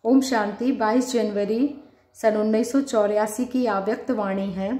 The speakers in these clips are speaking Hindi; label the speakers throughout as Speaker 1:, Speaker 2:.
Speaker 1: ओम शांति। 22 जनवरी सन 1984 की आव्यक्त वाणी है।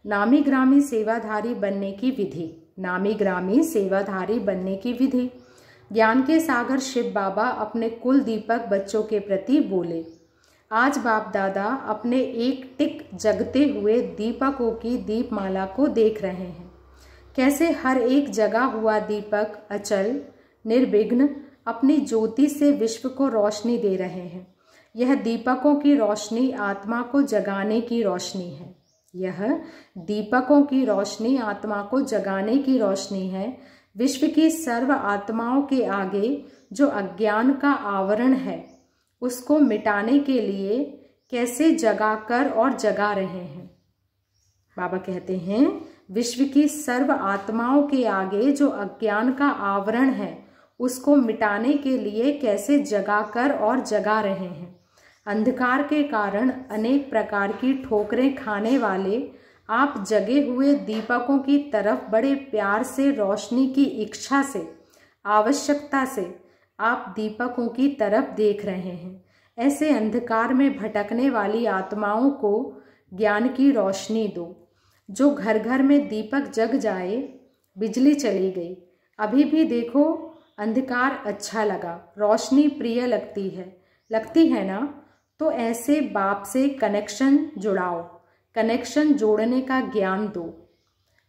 Speaker 1: नामी ग्रामी सेवाधारी बनने की विधि। नामी ग्रामी सेवाधारी बनने की विधि। ज्ञान के सागर शिव बाबा अपने कुल दीपक बच्चों के प्रति बोले। आज बाप दादा अपने एक टिक जगते हुए दीपकों की दीपमाला को देख रहे हैं। कैसे हर एक जगा हुआ दीपक अचल निर्विघ्न अपनी ज्योति से विश्व को रोशनी दे रहे हैं। यह दीपकों की रोशनी आत्मा को जगाने की रोशनी है। यह दीपकों की रोशनी आत्मा को जगाने की रोशनी है। विश्व की सर्व आत्माओं के आगे जो अज्ञान का आवरण है उसको मिटाने के लिए कैसे जगाकर और जगा रहे हैं। बाबा कहते हैं विश्व की सर्व आत्माओं के आगे जो अज्ञान का आवरण है उसको मिटाने के लिए कैसे जगाकर और जगा रहे हैं। अंधकार के कारण अनेक प्रकार की ठोकरें खाने वाले आप जगे हुए दीपकों की तरफ बड़े प्यार से, रोशनी की इच्छा से, आवश्यकता से आप दीपकों की तरफ देख रहे हैं। ऐसे अंधकार में भटकने वाली आत्माओं को ज्ञान की रोशनी दो। जो घर घर में दीपक जग जाए। बिजली चली गई, अभी भी देखो अंधकार अच्छा लगा, रोशनी प्रिय लगती है ना। तो ऐसे बाप से कनेक्शन जुड़ाओ, कनेक्शन जोड़ने का ज्ञान दो।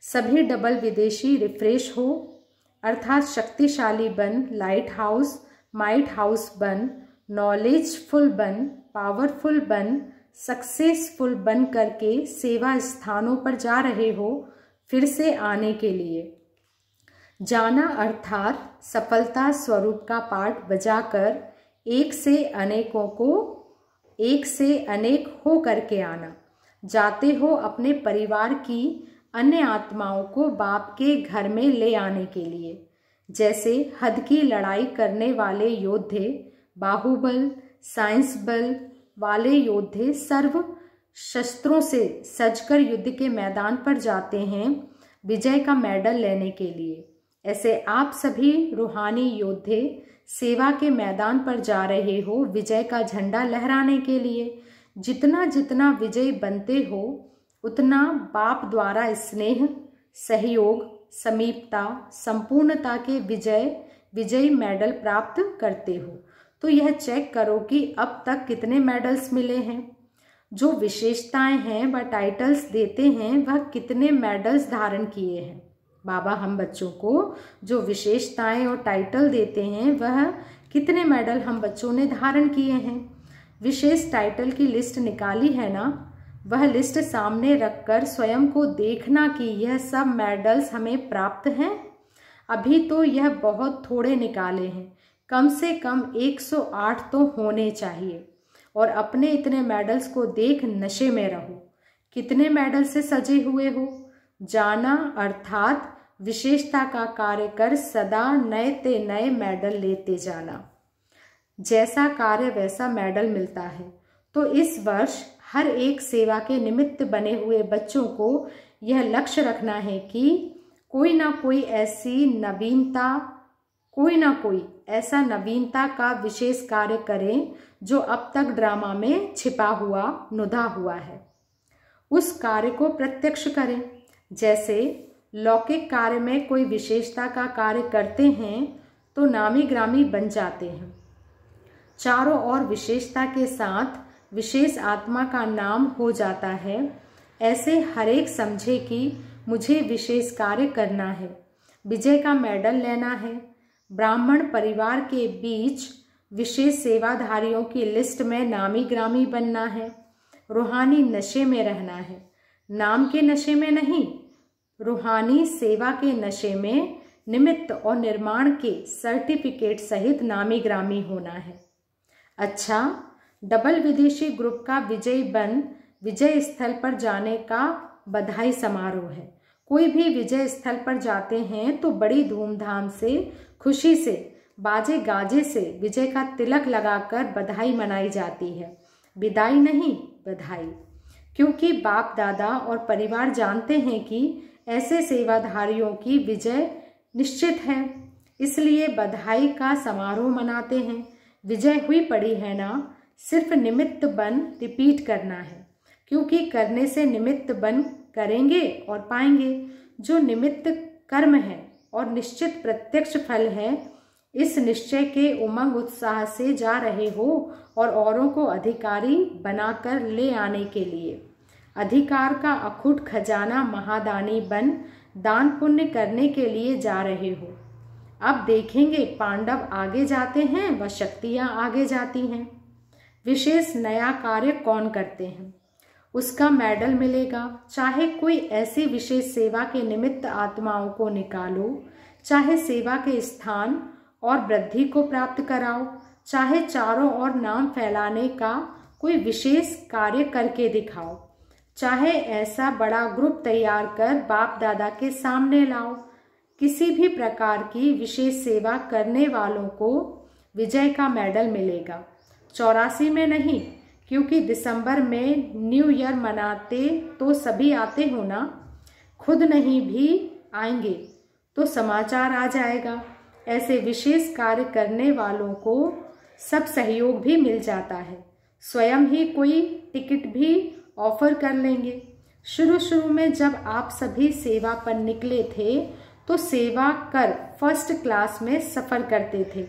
Speaker 1: सभी डबल विदेशी रिफ्रेश हो, अर्थात शक्तिशाली बन, लाइट हाउस माइट हाउस बन, नॉलेजफुल बन, पावरफुल बन, सक्सेसफुल बन करके सेवा स्थानों पर जा रहे हो। फिर से आने के लिए जाना, अर्थात सफलता स्वरूप का पाठ बजाकर एक से अनेक हो करके आना। जाते हो अपने परिवार की अन्य आत्माओं को बाप के घर में ले आने के लिए। जैसे हद की लड़ाई करने वाले योद्धे, बाहुबल साइंस बल वाले योद्धे सर्व शस्त्रों से सजकर युद्ध के मैदान पर जाते हैं विजय का मेडल लेने के लिए। ऐसे आप सभी रूहानी योद्धे सेवा के मैदान पर जा रहे हो विजय का झंडा लहराने के लिए। जितना जितना विजयी बनते हो उतना बाप द्वारा स्नेह, सहयोग, समीपता, संपूर्णता के विजयी मेडल प्राप्त करते हो। तो यह चेक करो कि अब तक कितने मेडल्स मिले हैं। जो विशेषताएं हैं वह टाइटल्स देते हैं, वह कितने मेडल्स धारण किए हैं। बाबा हम बच्चों को जो विशेषताएं और टाइटल देते हैं वह कितने मेडल हम बच्चों ने धारण किए हैं। विशेष टाइटल की लिस्ट निकाली है ना, वह लिस्ट सामने रखकर स्वयं को देखना कि यह सब मेडल्स हमें प्राप्त हैं। अभी तो यह बहुत थोड़े निकाले हैं, कम से कम 108 तो होने चाहिए। और अपने इतने मेडल्स को देख नशे में रहो। कितने मेडल से सजे हुए हो। जाना, अर्थात विशेषता का कार्य कर सदा नए ते नए मेडल लेते जाना। जैसा कार्य वैसा मेडल मिलता है। तो इस वर्ष हर एक सेवा के निमित्त बने हुए बच्चों को यह लक्ष्य रखना है कि कोई ना कोई ऐसा नवीनता का विशेष कार्य करें जो अब तक ड्रामा में छिपा हुआ, नुधा हुआ है। उस कार्य को प्रत्यक्ष करें। जैसे लौकिक कार्य में कोई विशेषता का कार्य करते हैं तो नामी ग्रामी बन जाते हैं। चारों ओर विशेषता के साथ विशेष आत्मा का नाम हो जाता है। ऐसे हर एक समझे कि मुझे विशेष कार्य करना है, विजय का मेडल लेना है। ब्राह्मण परिवार के बीच विशेष सेवाधारियों की लिस्ट में नामी ग्रामी बनना है। रूहानी नशे में रहना है, नाम के नशे में नहीं, रूहानी सेवा के नशे में निमित्त और निर्माण के सर्टिफिकेट सहित नामी ग्रामी होना है। अच्छा, डबल विदेशी ग्रुप का विजय स्थल पर जाने का बधाई समारोह है। कोई भी विजय स्थल पर जाते हैं तो बड़ी धूमधाम से, खुशी से, बाजे गाजे से विजय का तिलक लगाकर बधाई मनाई जाती है। विदाई नहीं, बधाई। क्योंकि बाप दादा और परिवार जानते हैं कि ऐसे सेवाधारियों की विजय निश्चित है, इसलिए बधाई का समारोह मनाते हैं। विजय हुई पड़ी है ना, सिर्फ निमित्त बन रिपीट करना है, क्योंकि करने से निमित्त बन करेंगे और पाएंगे। जो निमित्त कर्म है और निश्चित प्रत्यक्ष फल है, इस निश्चय के उमंग उत्साह से जा रहे हो और औरों को अधिकारी बनाकर ले आने के लिए अधिकार का अखुट खजाना महादानी बन दान पुण्य करने के लिए जा रहे हो। अब देखेंगे पांडव आगे जाते हैं व शक्तियां आगे जाती हैं। विशेष नया कार्य कौन करते हैं उसका मेडल मिलेगा। चाहे कोई ऐसी विशेष सेवा के निमित्त आत्माओं को निकालो, चाहे सेवा के स्थान और वृद्धि को प्राप्त कराओ, चाहे चारों ओर नाम फैलाने का कोई विशेष कार्य करके दिखाओ, चाहे ऐसा बड़ा ग्रुप तैयार कर बाप दादा के सामने लाओ। किसी भी प्रकार की विशेष सेवा करने वालों को विजय का मेडल मिलेगा। 84 में नहीं, क्योंकि दिसंबर में न्यू ईयर मनाते तो सभी आते हो ना, खुद नहीं भी आएंगे तो समाचार आ जाएगा। ऐसे विशेष कार्य करने वालों को सब सहयोग भी मिल जाता है, स्वयं ही कोई टिकट भी ऑफर कर लेंगे। शुरू में जब आप सभी सेवा पर निकले थे तो सेवा कर फर्स्ट क्लास में सफ़र करते थे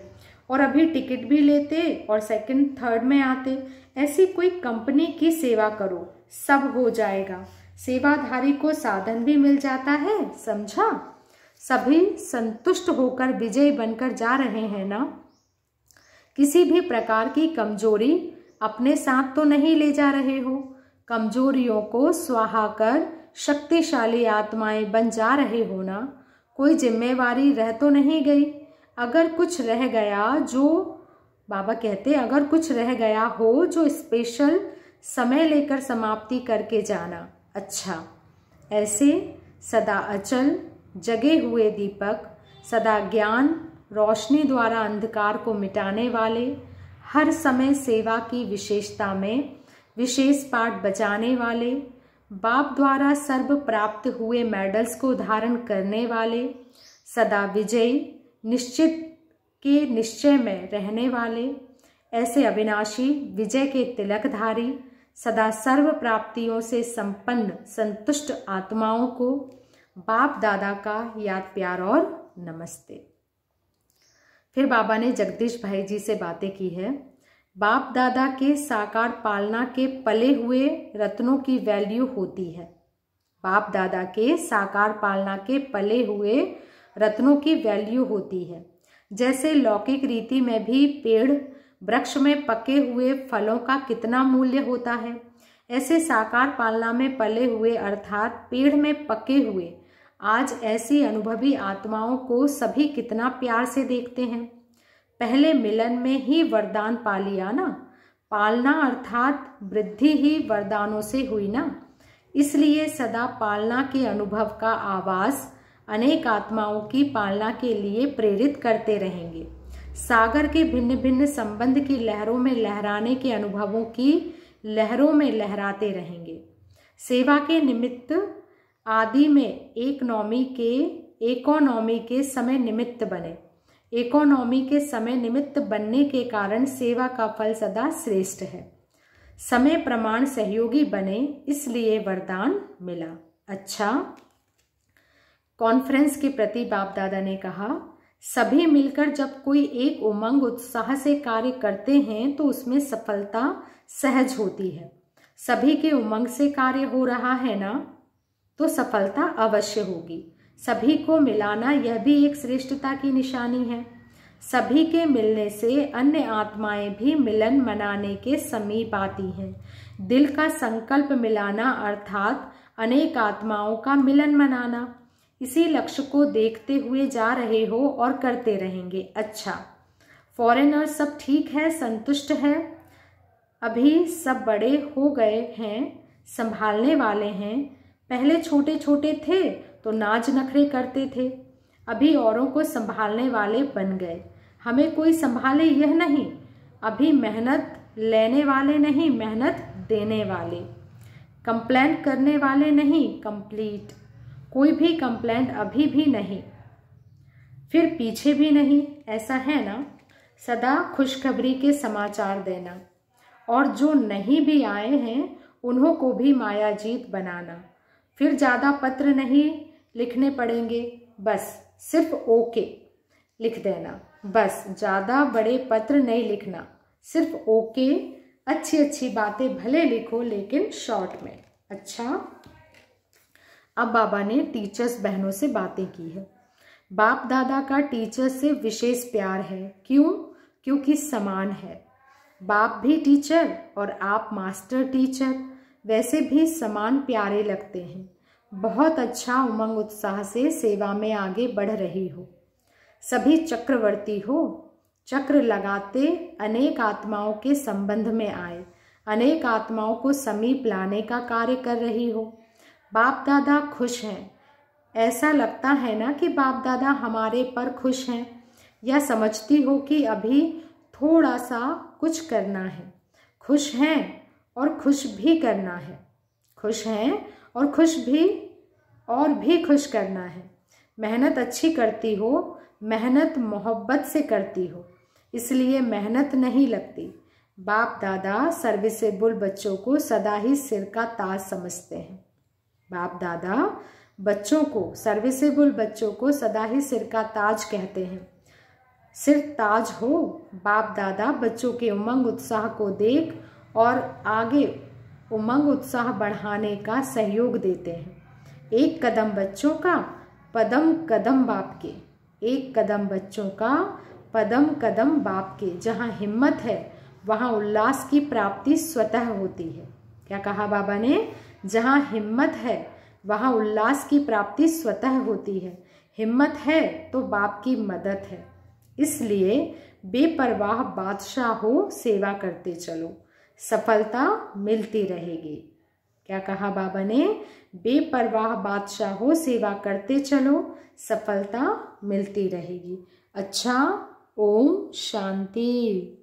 Speaker 1: और अभी टिकट भी लेते और सेकंड थर्ड में आते। ऐसी कोई कंपनी की सेवा करो, सब हो जाएगा। सेवाधारी को साधन भी मिल जाता है, समझा। सभी संतुष्ट होकर विजयी बनकर जा रहे हैं ना। किसी भी प्रकार की कमजोरी अपने साथ तो नहीं ले जा रहे हो। कमजोरियों को स्वाहा कर शक्तिशाली आत्माएं बन जा रहे हो ना। कोई जिम्मेवारी रह तो नहीं गई। अगर कुछ रह गया जो बाबा कहते, अगर कुछ रह गया हो जो स्पेशल समय लेकर समाप्ति करके जाना। अच्छा, ऐसे सदा अचल जगे हुए दीपक, सदा ज्ञान रोशनी द्वारा अंधकार को मिटाने वाले, हर समय सेवा की विशेषता में विशेष पाठ बजाने वाले, बाप द्वारा सर्व प्राप्त हुए मेडल्स को धारण करने वाले, सदा विजयी निश्चित के निश्चय में रहने वाले, ऐसे अविनाशी विजय के तिलकधारी, सदा सर्व प्राप्तियों से संपन्न संतुष्ट आत्माओं को बाप दादा का याद प्यार और नमस्ते। फिर बाबा ने जगदीश भाई जी से बातें की है। बाप दादा के साकार पालना के पले हुए रत्नों की वैल्यू होती है। बाप दादा के साकार पालना के पले हुए रत्नों की वैल्यू होती है। जैसे लौकिक रीति में भी पेड़ वृक्ष में पके हुए फलों का कितना मूल्य होता है, ऐसे साकार पालना में पले हुए अर्थात पेड़ में पके हुए आज ऐसी अनुभवी आत्माओं को सभी कितना प्यार से देखते हैं। पहले मिलन में ही वरदान पा लिया ना। पालना अर्थात वृद्धि ही वरदानों से हुई ना। इसलिए सदा पालना के अनुभव का आवाज अनेक आत्माओं की पालना के लिए प्रेरित करते रहेंगे। सागर के भिन्न भिन्न संबंध की लहरों में लहराने के अनुभवों की लहरों में लहराते रहेंगे। सेवा के निमित्त आदि में इकोनॉमी के समय निमित्त बने। इकोनॉमी के समय निमित्त बनने के कारण सेवा का फल सदा श्रेष्ठ है। समय प्रमाण सहयोगी बने, इसलिए वरदान मिला। अच्छा, कॉन्फ्रेंस के प्रति बाप दादा ने कहा, सभी मिलकर जब कोई एक उमंग उत्साह से कार्य करते हैं तो उसमें सफलता सहज होती है। सभी के उमंग से कार्य हो रहा है ना, तो सफलता अवश्य होगी। सभी को मिलाना यह भी एक श्रेष्ठता की निशानी है। सभी के मिलने से अन्य आत्माएं भी मिलन मनाने के समीप आती हैं। दिल का संकल्प मिलाना अर्थात अनेक आत्माओं का मिलन मनाना। इसी लक्ष्य को देखते हुए जा रहे हो और करते रहेंगे। अच्छा, फॉरेनर सब ठीक है, संतुष्ट है। अभी सब बड़े हो गए हैं, संभालने वाले हैं। पहले छोटे छोटे थे तो नाज नखरे करते थे, अभी औरों को संभालने वाले बन गए। हमें कोई संभाले यह नहीं। अभी मेहनत लेने वाले नहीं, मेहनत देने वाले। कंप्लेंट करने वाले नहीं, कंप्लीट। कोई भी कंप्लेंट अभी भी नहीं, फिर पीछे भी नहीं, ऐसा है ना। सदा खुशखबरी के समाचार देना और जो नहीं भी आए हैं उन्हों को भी मायाजीत बनाना। फिर ज़्यादा पत्र नहीं लिखने पड़ेंगे, बस सिर्फ ओके लिख देना, बस ज़्यादा बड़े पत्र नहीं लिखना, सिर्फ ओके। अच्छी अच्छी बातें भले लिखो लेकिन शॉर्ट में। अच्छा, अब बाबा ने टीचर्स बहनों से बातें की है। बाप दादा का टीचर्स से विशेष प्यार है। क्यों? क्योंकि समान है। बाप भी टीचर और आप मास्टर टीचर, वैसे भी समान प्यारे लगते हैं। बहुत अच्छा उमंग उत्साह से सेवा में आगे बढ़ रही हो। सभी चक्रवर्ती हो, चक्र लगाते अनेक आत्माओं के संबंध में आए, अनेक आत्माओं को समीप लाने का कार्य कर रही हो। बाप दादा खुश हैं। ऐसा लगता है ना कि बाप दादा हमारे पर खुश हैं, या समझती हो कि अभी थोड़ा सा कुछ करना है। खुश हैं और खुश भी करना है, खुश हैं और भी खुश करना है। मेहनत अच्छी करती हो, मेहनत मोहब्बत से करती हो, इसलिए मेहनत नहीं लगती। बाप दादा सर्विसेबल बच्चों को सदा ही सिर का ताज समझते हैं। बाप दादा बच्चों को, सर्विसेबल बच्चों को सदा ही सिर का ताज कहते हैं। सिर ताज हो। बाप दादा बच्चों के उमंग उत्साह को देख और आगे उमंग उत्साह बढ़ाने का सहयोग देते हैं। एक कदम बच्चों का, पदम कदम बाप के। एक कदम बच्चों का, पदम कदम बाप के। जहाँ हिम्मत है वहाँ उल्लास की प्राप्ति स्वतः होती है। क्या कहा बाबा ने? जहाँ हिम्मत है वहाँ उल्लास की प्राप्ति स्वतः होती है। हिम्मत है तो बाप की मदद है, इसलिए बेपरवाह बादशाह हो, सेवा करते चलो, सफलता मिलती रहेगी। क्या कहा बाबा ने? बेपरवाह बादशाह हो, सेवा करते चलो, सफलता मिलती रहेगी। अच्छा, ओम शांति।